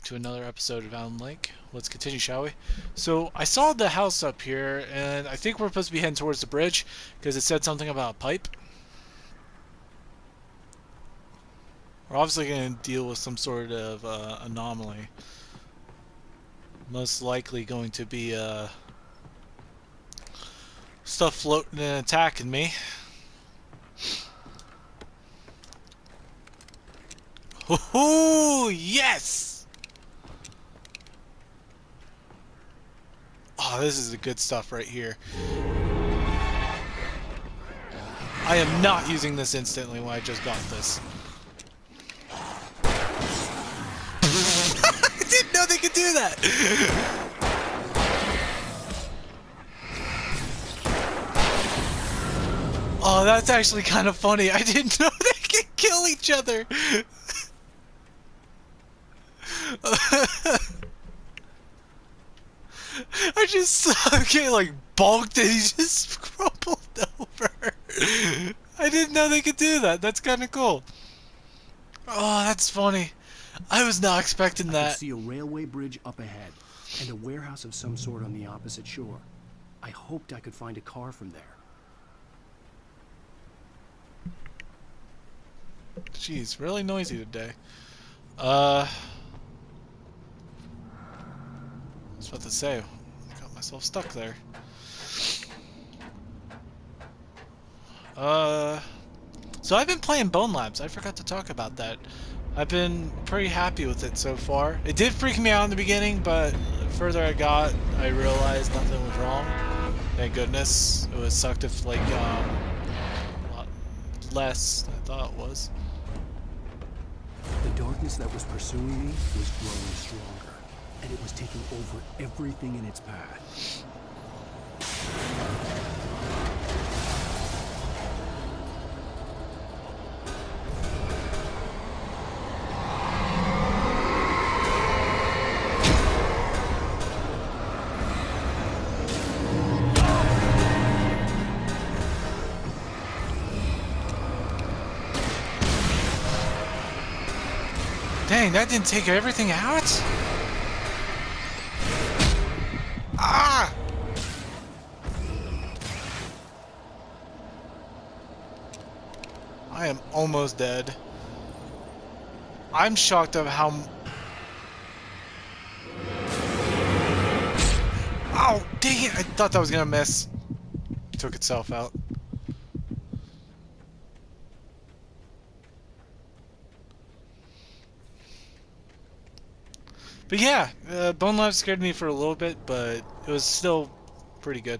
back to another episode of Allen Lake. Let's continue, shall we? So, I saw the house up here, and I think we're supposed to be heading towards the bridge, because it said something about a pipe. We're obviously going to deal with some sort of anomaly. Most likely going to be stuff floating and attacking me. Hoo-hoo! Yes! Oh, this is the good stuff right here. I am not using this instantly when I just got this. I didn't know they could do that! Oh, that's actually kind of funny. I didn't know they could kill each other! I just saw him get like bonked and he just crumpled over. I didn't know they could do that. That's kind of cool. Oh, that's funny. I was not expecting that. I could see a railway bridge up ahead and a warehouse of some sort on the opposite shore. I hoped I could find a car from there. Jeez, really noisy today. I was about to say, I got myself stuck there. So I've been playing Bone Labs. I forgot to talk about that. I've been pretty happy with it so far. It did freak me out in the beginning, but the further I got, I realized nothing was wrong. Thank goodness. It was sucked if like a lot less than I thought it was. The darkness that was pursuing me was growing stronger, and it was taking over everything in its path. Dang, that didn't take everything out? Ah! I am almost dead. I'm shocked of how... Oh, dang it! I thought that was gonna miss. It took itself out. But yeah, Bone Lab scared me for a little bit, but it was still pretty good.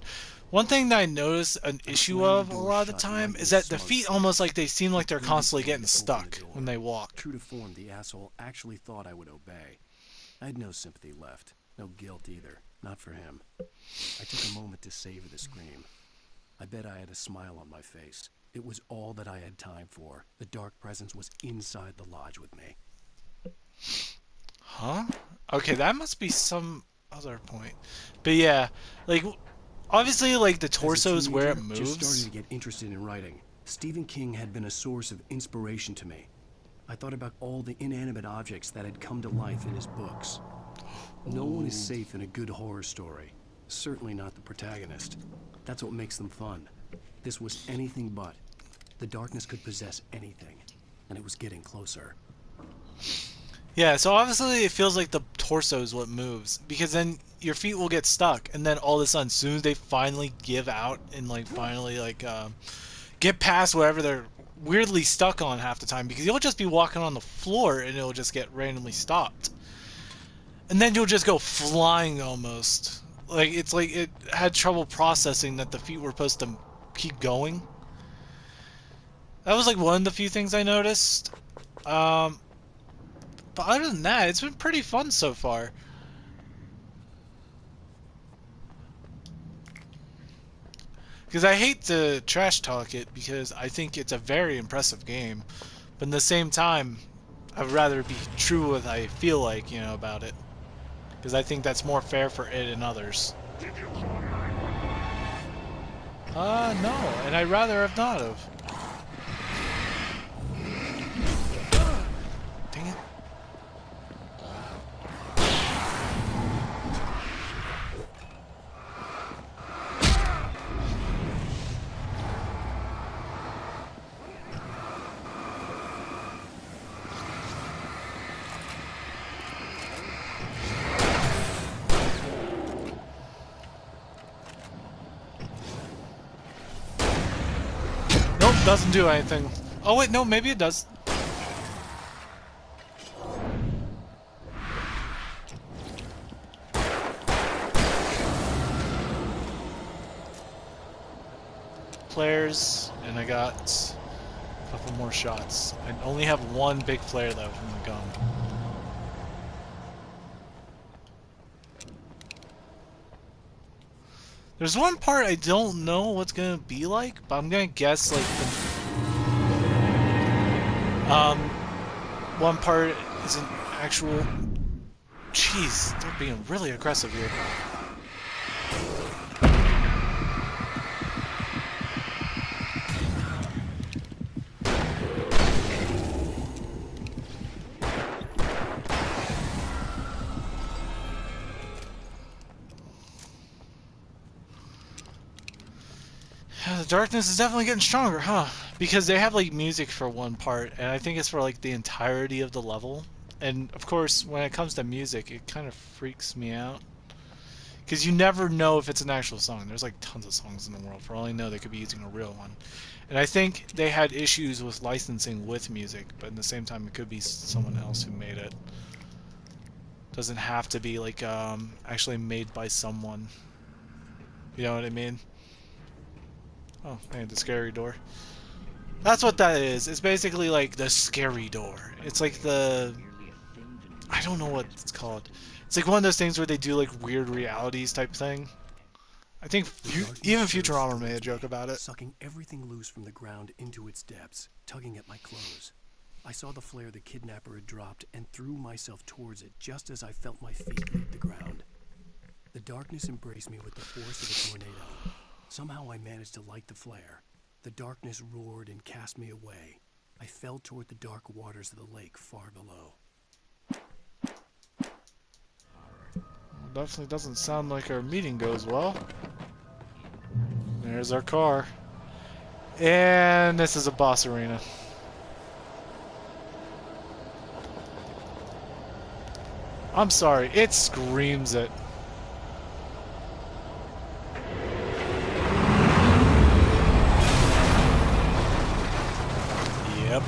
One thing that I noticed an issue of a lot of the time is that the feet almost like they seem like they're constantly getting stuck when they walk. True to form, the asshole actually thought I would obey. I had no sympathy left, no guilt either, not for him. I took a moment to savor the scream. I bet I had a smile on my face. It was all that I had time for. The dark presence was inside the lodge with me. Huh? Okay, that must be some other point. But yeah, like, obviously, like, the torso is where it moves. Just starting to get interested in writing. Stephen King had been a source of inspiration to me. I thought about all the inanimate objects that had come to life in his books. No one is safe in a good horror story. Certainly not the protagonist. That's what makes them fun. This was anything but. The darkness could possess anything, and it was getting closer. Yeah, so obviously it feels like the torso is what moves, because then your feet will get stuck, and then all of a sudden, as soon as they finally give out and like finally like get past whatever they're weirdly stuck on half the time, because you'll just be walking on the floor and it'll just get randomly stopped, and then you'll just go flying almost. Like it's like it had trouble processing that the feet were supposed to keep going. That was like one of the few things I noticed. But other than that, it's been pretty fun so far. Because I hate to trash talk it, because I think it's a very impressive game. But in the same time, I'd rather be true with what I feel like, you know, about it. Because I think that's more fair for it and others. No, and I'd rather have not have. Dang it. Doesn't do anything. Oh wait, no, maybe it does. Flares, and I got a couple more shots. I only have one big flare though from the gun. There's one part I don't know what's gonna be like, but I'm gonna guess like one part is an actual. Jeez, they're being really aggressive here. The darkness is definitely getting stronger, huh? Because they have like music for one part, and I think it's for like the entirety of the level. And of course, when it comes to music, it kind of freaks me out. Because you never know if it's an actual song. There's like tons of songs in the world. For all I know, they could be using a real one. And I think they had issues with licensing with music, but at the same time, it could be someone else who made it. Doesn't have to be like actually made by someone. You know what I mean? Oh, man, the scary door. That's what that is. It's basically like the scary door. It's like the... I don't know what it's called. It's like one of those things where they do like weird realities type thing. I think even Futurama made a joke about it. Sucking everything loose from the ground into its depths, tugging at my clothes. I saw the flare the kidnapper had dropped and threw myself towards it just as I felt my feet leave the ground. The darkness embraced me with the force of a tornado. Somehow I managed to light the flare. The darkness roared and cast me away. I fell toward the dark waters of the lake far below. Definitely doesn't sound like our meeting goes well. There's our car. And this is a boss arena. I'm sorry, it screams it. Yep.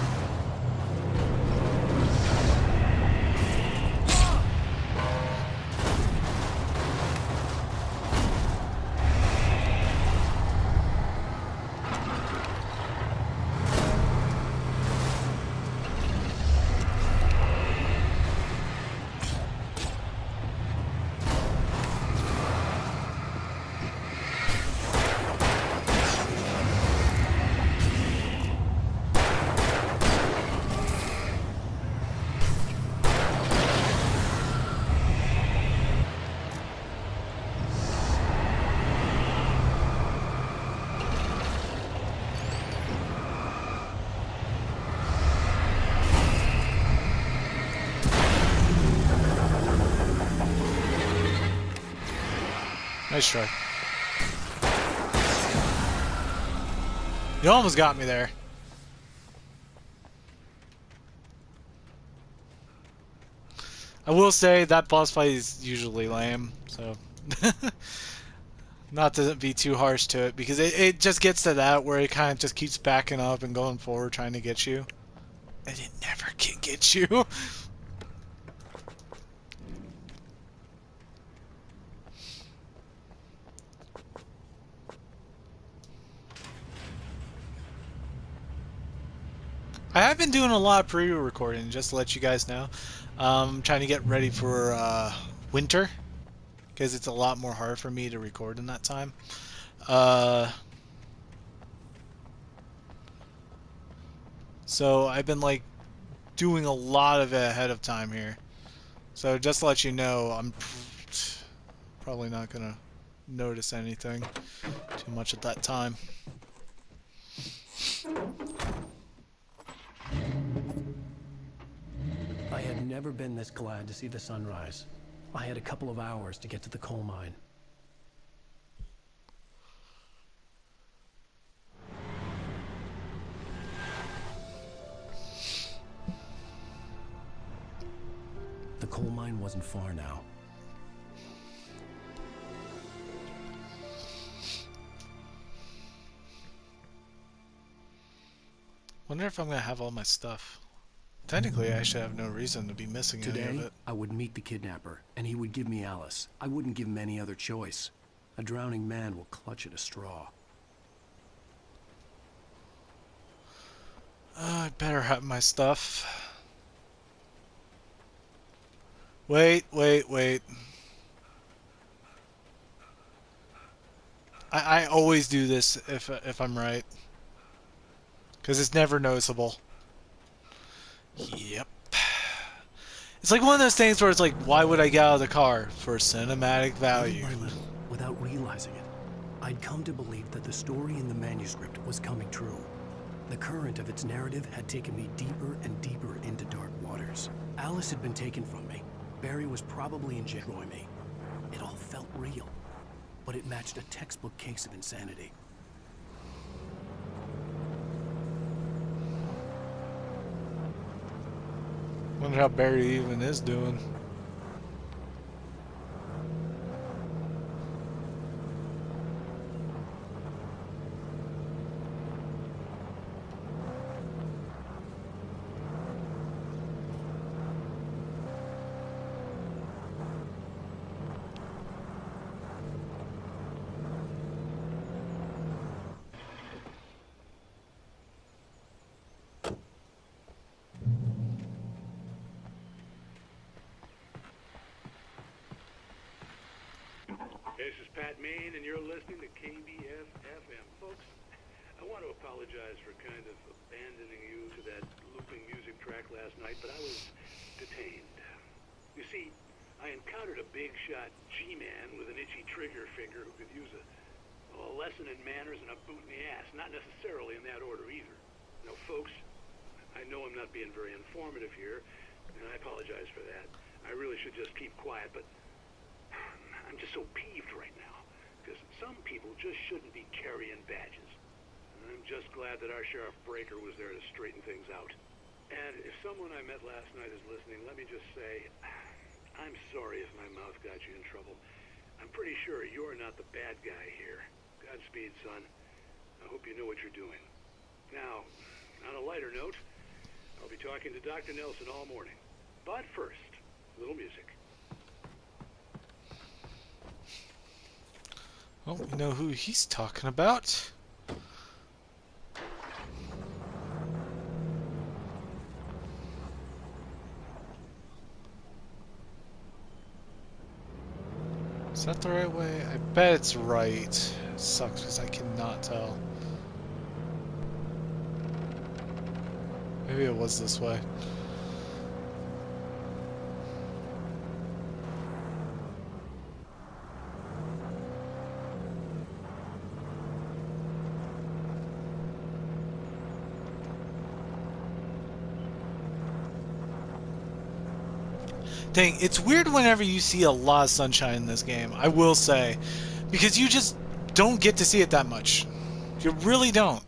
Nice try. You almost got me there. I will say that boss fight is usually lame, so not to be too harsh to it, because it just gets to that where it kind of just keeps backing up and going forward trying to get you. And it never can get you. I have been doing a lot of pre-recording, just to let you guys know. Trying to get ready for winter, because it's a lot more hard for me to record in that time. So I've been like doing a lot of it ahead of time here. So just to let you know, I'm probably not gonna notice anything too much at that time. I had never been this glad to see the sunrise. I had a couple of hours to get to the coal mine. The coal mine wasn't far now. Wonder if I'm gonna have all my stuff. Technically, I should have no reason to be missing any of Today, it. I would meet the kidnapper, and he would give me Alice. I wouldn't give him any other choice. A drowning man will clutch at a straw. I better have my stuff. Wait. I always do this if I'm right. Because it's never noticeable. Yep. It's like one of those things where it's like, why would I get out of the car? For cinematic value. Little by little, without realizing it, I'd come to believe that the story in the manuscript was coming true. The current of its narrative had taken me deeper and deeper into dark waters. Alice had been taken from me. Barry was probably in jail. Me. It all felt real, but it matched a textbook case of insanity. Wonder how Barry even is doing. This is Pat Main, and you're listening to KBF FM. Folks, I want to apologize for kind of abandoning you to that looping music track last night, but I was detained. You see, I encountered a big shot G-man with an itchy trigger finger who could use a lesson in manners and a boot in the ass. Not necessarily in that order either. Now, folks, I know I'm not being very informative here, and I apologize for that. I really should just keep quiet, but I'm just so peeved right now, because some people just shouldn't be carrying badges. And I'm just glad that our Sheriff Breaker was there to straighten things out. And if someone I met last night is listening, let me just say, I'm sorry if my mouth got you in trouble. I'm pretty sure you're not the bad guy here. Godspeed, son. I hope you know what you're doing. Now, on a lighter note, I'll be talking to Dr. Nelson all morning. But first, a little music. Well, we know who he's talking about. Is that the right way? I bet it's right. It sucks because I cannot tell. Maybe it was this way. Dang, it's weird whenever you see a lot of sunshine in this game, I will say. Because you just don't get to see it that much. You really don't.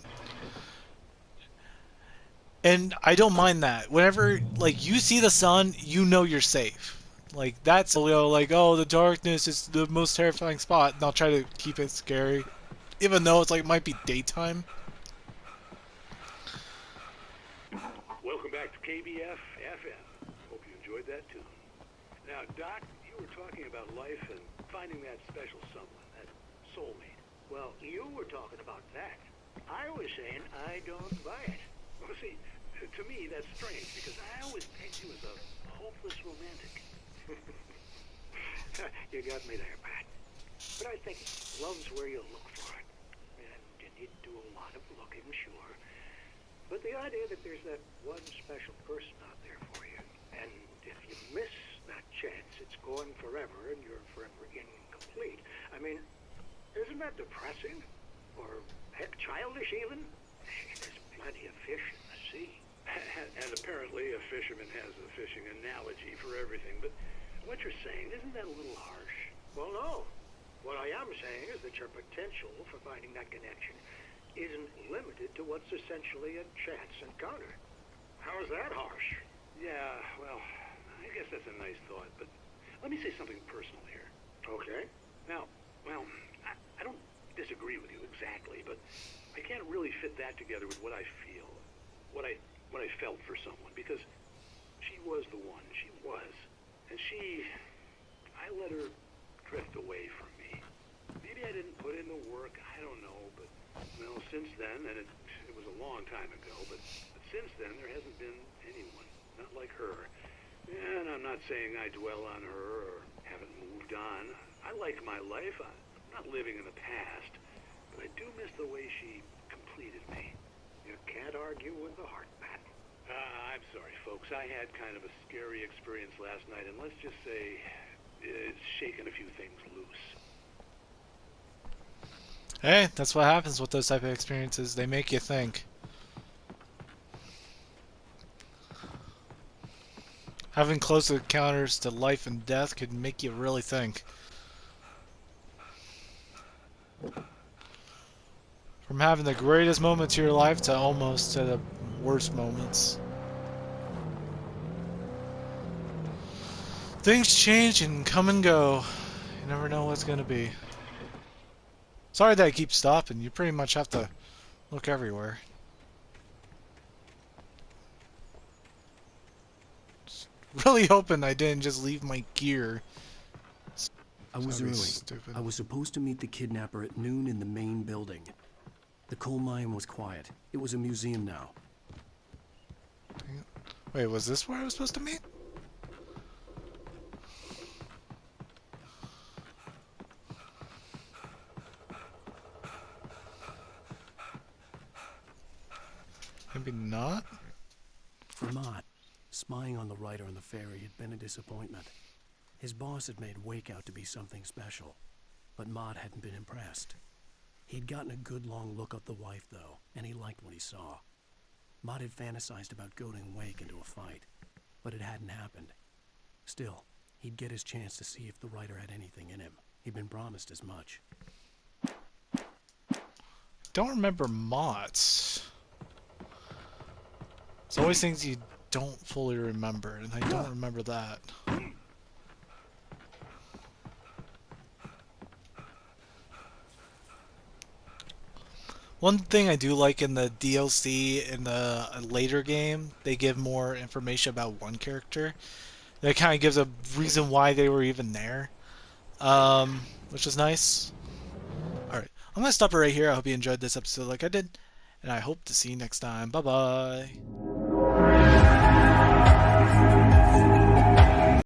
And I don't mind that. Whenever, like, you see the sun, you know you're safe. Like, that's, you know, like, oh, the darkness is the most terrifying spot, and I'll try to keep it scary. Even though it's, like, might be daytime. Welcome back to KBF FM. Hope you enjoyed that tune. Now, Doc, you were talking about life and finding that special someone, that soulmate. Well, you were talking about that. I was saying I don't buy it. Well, see, to me, that's strange, because I always pegged you as a hopeless romantic. You got me there, Pat. But I think love's where you look for it. And you need to do a lot of looking, sure. But the idea that there's that one special person out there for you, and if you miss that chance, it's gone forever, and you're forever incomplete. I mean, isn't that depressing? Or, heck, childish even? There's plenty of fish in the sea. And apparently a fisherman has a fishing analogy for everything, but what you're saying, isn't that a little harsh? Well, no. What I am saying is that your potential for finding that connection isn't limited to what's essentially a chance encounter. How is that harsh? Yeah, well, I guess that's a nice thought, but let me say something personal here. Okay. Now, well, I don't disagree with you exactly, but I can't really fit that together with what I feel. what I felt for someone, because she was the one. She was. And I let her drift away from me. Maybe I didn't put in the work, I don't know, but, well, since then, and it was a long time ago, but since then, there hasn't been anyone, not like her. And I'm not saying I dwell on her or haven't moved on. I like my life. I'm not living in the past, but I do miss the way she completed me. You can't argue with the heart, Pat. I'm sorry, folks. I had kind of a scary experience last night, and let's just say it's shaken a few things loose. Hey, that's what happens with those type of experiences. They make you think. Having close encounters to life and death could make you really think. From having the greatest moments of your life to almost to the worst moments. Things change and come and go. You never know what's gonna be. Sorry that I keep stopping. You pretty much have to look everywhere. Just really hoping I didn't just leave my gear. I was That'd be early. stupid. I was supposed to meet the kidnapper at noon in the main building. The coal mine was quiet. It was a museum now. Wait, was this where I was supposed to meet? Maybe not? For Mott, spying on the writer on the ferry had been a disappointment. His boss had made Wake out to be something special, but Mott hadn't been impressed. He'd gotten a good long look at the wife, though, and he liked what he saw. Mott had fantasized about goading Wake into a fight, but it hadn't happened. Still, he'd get his chance to see if the writer had anything in him. He'd been promised as much. Don't remember Mott's. It's always things you don't fully remember, and I don't remember that. One thing I do like in the DLC in the later game, they give more information about one character. That kind of gives a reason why they were even there, which is nice. Alright, I'm going to stop it right here. I hope you enjoyed this episode like I did, and I hope to see you next time. Bye-bye.